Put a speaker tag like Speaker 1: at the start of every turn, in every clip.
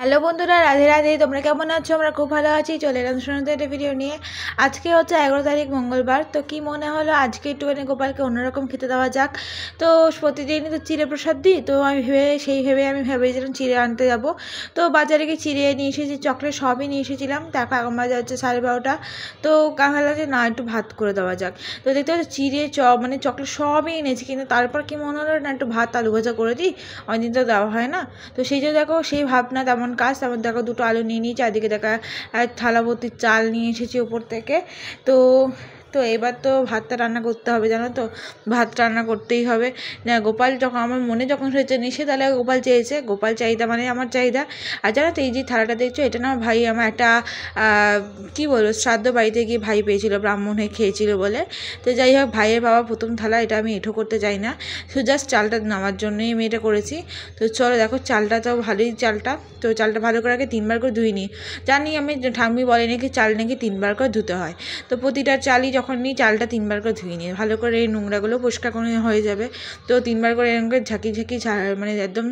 Speaker 1: Hello বন্ধুরা, রাধে রাধে। তোমরা কেমন আছো? আমরা খুব ভালো আছি। চলে এলাম সুন্দর একটা ভিডিও নিয়ে। আজকে হচ্ছে 11 তারিখ মঙ্গলবার। তো কি মনে হলো আজকে একটুখানি গোপালকে অন্যরকম খেতে দেওয়া যাক। তো প্রতিদিনই তো চিড়ে প্রসাদ দিই, তো আমি ভেবে আমি ভেবেছিলাম চিড়ে আনতে যাব। তো বাজারে গিয়ে চিড়ে নিয়ে এসেছি, চকলেট সবই নিয়ে এসেছিলাম। দেখো এখন বাজে হচ্ছে 12:30। তো ভাবলাম যে না, একটু ভাত করে দেওয়া যাক। তো দেখতে পাচ্ছি চিড়ে মানে চকলেট সবই এনেছি, কিন্তু তারপর কি মনে হলো না, একটু ভাত আলু ভাজা করে দিই, অনেকদিন তো দেওয়া হয় না। তো সেই জন্য দেখো সেই ভাবনা তেমন কাজ। তারপর দেখো দুটো আলু নিয়ে নিয়েছি, চারদিকে দেখা এক থালা ভর্তি চাল নিয়ে এসেছি উপর থেকে। তো তো এবার তো ভাতটা রান্না করতে হবে, জানো তো, ভাত রান্না করতেই হবে। না, গোপাল যখন আমার মনে যখন হয়েছে নিষে, তাহলে গোপাল চেয়েছে, গোপাল চাহিদা মানে আমার চাহিদা। আর জানো তো, এই যে থালাটা দেখছো, এটা না ভাই আমার একটা কী বলবো, শ্রাদ্ধ বাড়িতে গিয়ে ভাই পেয়েছিল, ব্রাহ্মণ হয়ে খেয়েছিল বলে। তো যাই হোক, ভাইয়ের বাবা প্রথম থালা, এটা আমি এঁঠো করতে চাই না, শুধু জাস্ট চালটা নামার জন্যই আমি এটা করেছি। তো চলো দেখো, চালটা তো ভালোই চালটা। তো চালটা ভালো করে আগে 3বার করে ধুয়ে নিই। জানি আমি, ঠাম্মি বলে নাকি চাল নাকি 3বার করে ধুতে হয়। তো প্রতিটা চালই যখন নিই, চালটা 3বার করে ধুয়ে নিই, ভালো করে এই নোংরাগুলো পরিষ্কার করে হয়ে যাবে। তো 3বার করে এরকম করে ঝাঁকি মানে একদম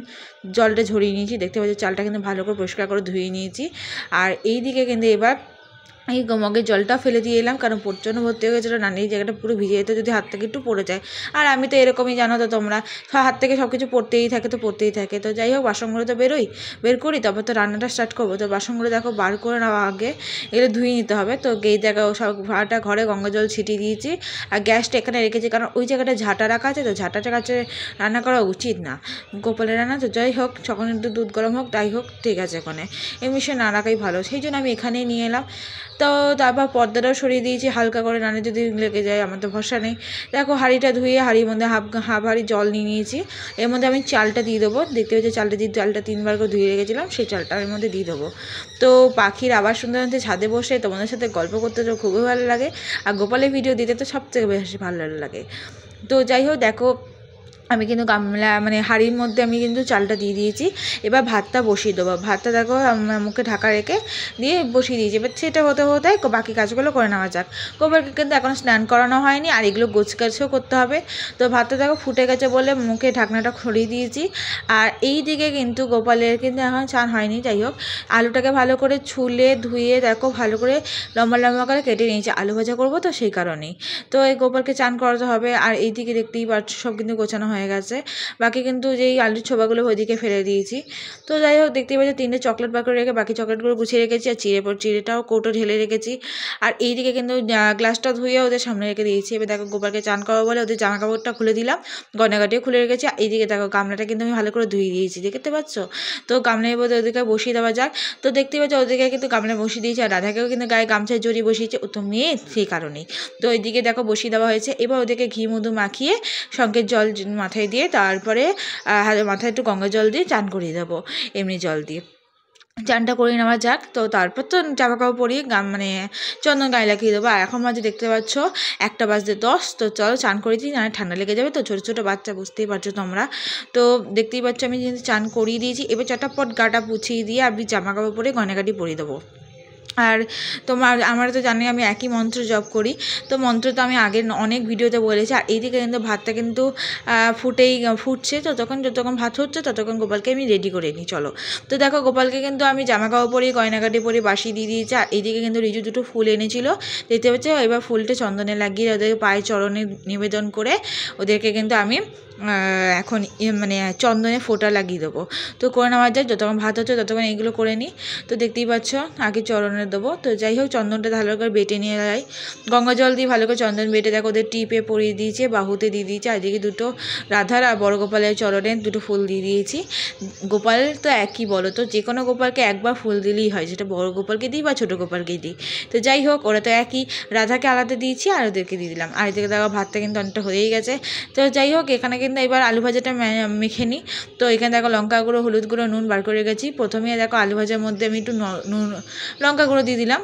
Speaker 1: জলটা ঝরিয়ে নিয়েছি। দেখতে পাচ্ছি চালটা কিন্তু ভালো করে পরিষ্কার করে ধুয়ে নিয়েছি। আর এই দিকে কিন্তু এবার এই মগের জলটা ফেলে দিয়ে এলাম, কারণ প্রচণ্ড ভর্তি হয়ে গেছিলো, নানির জায়গাটা পুরো ভিজে যেত যদি হাত থেকে একটু পড়ে যায়। আর আমি তো এরকমই, জানো তো তোমরা, হাত থেকে সব কিছু পড়তেই থাকে। তো যাই হোক, বাসনগুলো তো বের করি, তারপর তো রান্নাটা স্টার্ট করবো। তো বাসনগুলো দেখো বার করে নেওয়া আগে, এগুলো ধুয়ে নিতে হবে। তো এই দেখো সব ভাড়াটা ঘরে গঙ্গা জল ছিটিয়ে দিয়েছি, আর গ্যাসটা এখানে রেখেছি, কারণ ওই জায়গাটা ঝাঁটা রাখা আছে, তো ঝাঁটাটার কাছে রান্না করা উচিত না, গোপালের রান্না। তো যাই হোক, যখন একটু দুধ গরম হোক, তাই হোক, ঠিক আছে, ওখানে এমনি না রাখাই ভালো, সেই জন্য আমি এখানেই নিয়ে এলাম। তো তারপর পর্দাটাও সরিয়ে দিয়েছি হালকা করে, নানে যদি লেগে যায়, আমার তো ভরসা নেই। দেখো হাঁড়িটা ধুয়ে হাঁড়ির মধ্যে হাফ হাঁড়ি জল নিয়ে নিয়েছি। এর মধ্যে আমি চালটা দিয়ে দেবো। দেখতে পাচ্ছি চালটা 3বার করে ধুয়ে রেখেছিলাম, সেই চালটা এর মধ্যে দিয়ে দেবো। তো পাখির আবার সুন্দর ছাদে বসে তোমাদের সাথে গল্প করতে তো খুবই ভালো লাগে, আর গোপালের ভিডিও দিতে তো সবথেকে বেশি ভালো লাগে। তো যাই হোক দেখো, আমি কিন্তু গামলা মানে হাঁড়ির মধ্যে আমি কিন্তু চালটা দিয়ে দিয়েছি। এবার ভাতটা বসিয়ে দেবো। ভাতটা দেখো মুখে ঢাকা রেখে দিয়ে বসিয়ে দিয়েছি। এবার সেটা হতে বাকি কাজগুলো করে নেওয়া যাক। গোপালকে কিন্তু এখনও স্নান করানো হয়নি, আর এগুলো গোছগাছও করতে হবে। তো ভাতটা দেখো ফুটে গেছে বলে মুখে ঢাকনাটা সরিয়ে দিয়েছি। আর এই দিকে কিন্তু গোপালের কিন্তু এখন চান হয়নি। যাই হোক, আলুটাকে ভালো করে ছুলে ধুয়ে দেখো ভালো করে লম্বা লম্বা করে কেটে নিয়েছি, আলু ভাজা করবো তো সেই কারণেই। তো এই গোপালকে চান করাতে হবে। আর এই দিকে দেখতেই পাচ্ছ সব কিন্তু গোছানো হয়ে গেছে। বাকি কিন্তু যেই আলুর ছোবাগুলো ওইদিকে ফেলে দিয়েছি। তো যাই হোক, দেখতেই পাচ্ছি 3টে চকলেট বার করে রেখে বাকি চকলেটগুলো গুছিয়ে রেখেছি, আর চিড়েটাও কৌটো ঢেলে রেখেছি। আর এইদিকে কিন্তু গ্লাসটা ধুয়ে ওদের সামনে রেখে দিয়েছি। এবার দেখো গোপালকে চান করাবো বলে ওদের জামা কাপড়টা খুলে দিলাম, গয়নাগাটিও খুলে রেখেছি। আর এইদিকে দেখো গামলাটা কিন্তু আমি ভালো করে ধুয়ে দিয়েছি, দেখতে পাচ্ছ। তো গামলার মধ্যে ওদিকে বসিয়ে দেওয়া যাক। তো দেখতেই পাচ্ছ ওদিকে কিন্তু গামলায় বসিয়ে দিয়েছি, আর রাধাকেও কিন্তু গায়ে গামছায় জড়িয়ে বসিয়েছে, ও তো মেয়ে, সেই কারণেই। তো ওইদিকে দেখো বসিয়ে দেওয়া হয়েছে। এবার ওদেরকে ঘি মধু মাখিয়ে শঙ্খের জল মাথায় দিয়ে, তারপরে মাথায় একটু গঙ্গা জল দিয়ে চান করিয়ে দেবো, এমনি জল দিয়ে চানটা করে নেওয়া যাক। তো তারপর তো জামা কাপড় পরিয়ে মানে চন্দন গায়ে লাগিয়ে দেবো। আর এখন মাঝে দেখতে পাচ্ছ 1:10। তো চলো চান করে দিই, না ঠান্ডা লেগে যাবে। তো ছোটো ছোটো বাচ্চা, বুঝতেই পারছো তোমরা। তো দেখতেই পাচ্ছ আমি কিন্তু চান করিয়ে দিয়েছি। এবার চটাপট গাটা পুছিয়ে দিয়ে আমি জামা কাপড় পরে গয়নাগাটি পরিয়ে দেবো। আর আমরা তো জানি আমি একই মন্ত্র জপ করি। তো মন্ত্র তো আমি আগের অনেক ভিডিওতে বলেছি। আর এইদিকে কিন্তু ভাতটা কিন্তু ফুটছে। তো যতক্ষণ ভাত হচ্ছে ততক্ষণ গোপালকে আমি রেডি করে নিই, চলো। তো দেখো গোপালকে কিন্তু আমি জামা কাপড় পরে গয়নাগাটি পরে বাসি দিয়ে দিয়েছি। আর এইদিকে কিন্তু রিজু দুটো ফুল এনেছিল, দেখতে পাচ্ছি। এবার ফুলটা চন্দনে লাগিয়ে ওদেরকে পায়ে চরণে নিবেদন করে ওদেরকে কিন্তু আমি এখন মানে চন্দনে ফোঁটা লাগিয়ে দেবো। তো করে নেওয়া যায়, যতক্ষণ ভাত হচ্ছে ততক্ষণ এইগুলো করে নিই। তো দেখতেই পাচ্ছ আগে চরণে দেবো। তো যাই হোক, চন্দনটা ভালো করে বেটে নিয়ে যায়, গঙ্গা জল দিয়ে ভালো করে চন্দন বেটে দেখো ওদের টিপে পরিয়ে দিয়েছে, বাহুতে দিয়ে দিয়েছে। আর এদিকে দুটো রাধার আর বড় গোপালের চরণে দুটো ফুল দিয়ে দিয়েছি। গোপাল তো একই, বলো তো, যে কোনো গোপালকে একবার ফুল দিলেই হয়, যেটা বড় গোপালকে দিই বা ছোটো গোপালকে দিই। তো যাই হোক, ওরা তো একই, রাধাকে আলাদা দিয়েছি আর ওদেরকে দিয়ে দিলাম। আর এদিকে দেখো ভাতটা কিন্তু অনেকটা হয়েই গেছে। তো যাই হোক, এখানে কিন্তু এবার আলু ভাজাটা মেখে নিই। তো এখানে দেখো লঙ্কা গুঁড়ো, হলুদ গুঁড়ো, নুন বার করে রেখেছি। প্রথমে দেখো আলু ভাজার মধ্যে আমি একটু নুন লঙ্কা গুঁড়ো দিয়ে দিলাম।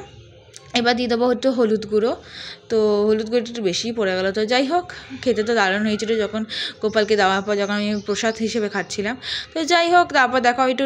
Speaker 1: এবার দিয়ে দেবো একটু হলুদ গুঁড়ো। তো হলুদ গুঁড়োটা একটু বেশিই পড়ে গেলো। তো যাই হোক, খেতে তো দারুণ হয়েছিলো যখন গোপালকে দেওয়ার পর, যখন আমি প্রসাদ হিসেবে খাচ্ছিলাম। তো যাই হোক, তারপর দেখো একটু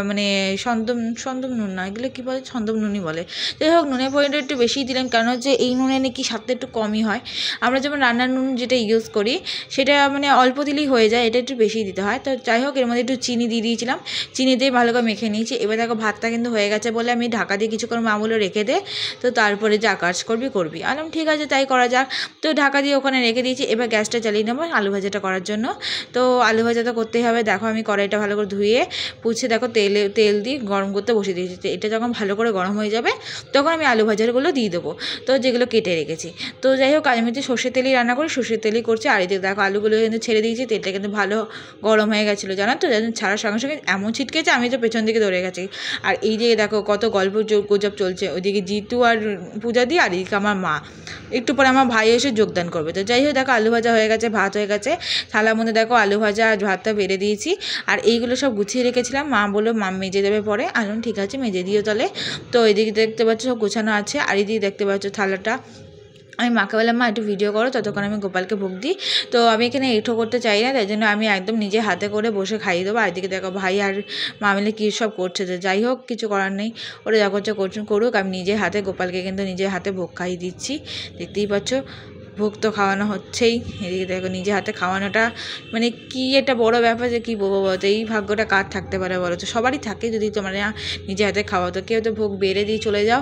Speaker 1: মানে সন্দম নুন না, এগুলো কী বলে, সন্দম নুনই বলে। যাই হোক, নুনের পরিমাণটা একটু বেশিই দিলাম, কারণ হচ্ছে এই নুনে নাকি স্বাদটা একটু কমই হয়। আমরা যেমন রান্নার নুন যেটা ইউজ করি সেটা মানে অল্প দিলেই হয়ে যায়, এটা একটু বেশি দিতে হয়। তো যাই হোক, এর মধ্যে একটু চিনি দিয়ে দিয়েছিলাম, চিনি দিয়ে ভালো করে মেখে নিয়েছি। এবার দেখো ভাতটা কিন্তু হয়ে গেছে বলে আমি ঢাকা দিয়ে কিছুক্ষণ মা বলে রেখে দে, তো তারপরে যা কাজ করবি আলাম, ঠিক আছে তাই করা যাক। তো ঢাকা দিয়ে ওখানে রেখে দিয়েছি। এবার গ্যাসটা জ্বালিয়ে নেবো আলু ভাজাটা করার জন্য। তো আলু ভাজাটা করতেই হবে। দেখো আমি কড়াইটা ভালো করে ধুয়ে পুছে দেখো তেল দিয়ে গরম করতে বসে দিয়েছি। এটা যখন ভালো করে গরম হয়ে যাবে তখন আমি আলু ভাজাগুলো দিয়ে দেবো, তো যেগুলো কেটে রেখেছি। তো যাই হোক, আমি তো সর্ষের তেলেই রান্না করি, সর্ষের তেলই করছি। আর এদিকে দেখো আলুগুলো কিন্তু ছেড়ে দিয়েছি, তেলটা কিন্তু ভালো গরম হয়ে গেছিলো, জানো তো। ছাড়ার সঙ্গে সঙ্গে এমন ছিটকেছে, আমি তো পেছন দিকে ধরে গেছি। আর এই যে দেখো কত গল্প গুজব চলছে, ওইদিকে জিতু আর পূজা দিয়ে, আর এদিকে আমার মা। একটু পরে আমার ভাই এসে যোগদান করবে। তো যাই হোক, দেখো আলু ভাজা হয়ে গেছে, ভাত হয়ে গেছে। থালার মধ্যে দেখো আলু ভাজা আর ভাতটা বেড়ে দিয়েছি। আর এইগুলো সব গুছিয়ে রেখেছিলাম, মা বললো মা মেজে দেবে পরে। আলুন ঠিক আছে, মেজে দিও তাহলে। তো এদিকে দেখতে পাচ্ছ সব গোছানো আছে, আর এদিকে দেখতে পাচ্ছ থালাটা। আমি মাকে বললাম মা একটু ভিডিও করো, ততক্ষণ আমি গোপালকে ভোগ দিই। তো আমি এখানে এঁঠো করতে চাই না, তাই জন্য আমি একদম নিজে হাতে করে বসে খাইয়ে দেবো। আর এদিকে দেখো ভাই আর মা মিলে কী সব করছে। তো যাই হোক, কিছু করার নেই, ওরা যা করছে করুক। আমি নিজে হাতে গোপালকে কিন্তু নিজের হাতে ভোগ খাইয়ে দিচ্ছি, দেখতেই পাচ্ছ। ভোগ তো খাওয়ানো হচ্ছেই। এদিকে দেখো নিজে হাতে খাওয়ানোটা মানে কী একটা বড় ব্যাপার, যে কী বলবো বলতো। এই ভাগ্যটা কার থাকতে পারে বলো তো, সবারই থাকে যদি তোমরা নিজে হাতে খাওয়াতো। কেউ তো ভোগ বেড়ে দিয়ে চলে যাও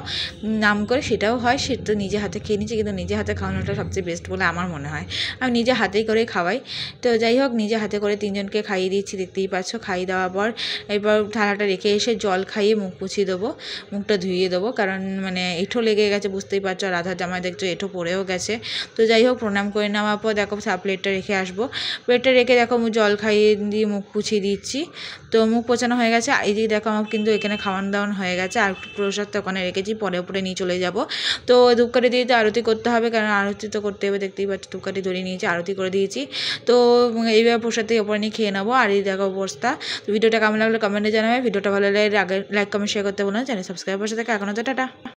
Speaker 1: নাম করে, সেটাও হয়, সে তো নিজে হাতে খেয়ে নিচ্ছে, কিন্তু নিজে হাতে খাওয়ানোটা সবচেয়ে বেস্ট বলে আমার মনে হয়। আমি নিজে হাতেই করে খাওয়াই। তো যাই হোক, নিজে হাতে করে তিনজনকে খাইয়ে দিচ্ছি, দেখতেই পাচ্ছ। খাইয়ে দেওয়ার পর এরপর থালাটা রেখে এসে জল খাইয়ে মুখ পুছিয়ে দেবো, মুখটা ধুইয়ে দেবো, কারণ মানে এঁঠো লেগে গেছে বুঝতেই পারছো। আর রাধা জামাই দেখছো এঁঠো পড়েও গেছে। তো যাই হোক, প্রণাম করে নেওয়ার পর দেখো প্লেটটা রেখে আসবো। প্লেটটা রেখে দেখো জল খাইয়ে দিয়ে মুখ পুছিয়ে দিচ্ছি। তো মুখ পোছানো হয়ে গেছে। এই দিকে দেখো আমার কিন্তু এখানে খাওয়ান দাওয়ান হয়ে গেছে। আর একটু প্রসাদটা ওখানে রেখেছি, পরে নিয়ে চলে যাব। তো ধূপকাঠি দিয়ে তো আরতি করতে হবে, কারণ আরতি তো করতে হবে, দেখতেই পাচ্ছি ধূপকাঠি ধরিয়ে নিয়েছি, আরতি করে দিয়েছি। তো এইভাবে প্রসাদ থেকে ওপরে নিয়ে খেয়ে নেবো। আর এই দেখো অবস্থা। তো ভিডিওটা কেমন লাগলো কমেন্টে জানাবে। ভিডিওটা ভালো লাগলে আগে লাইক কমেন্ট শেয়ার করতে বলুন, চ্যানেল সাবস্ক্রাইব বসে থাকে এখনও। তো টাটা।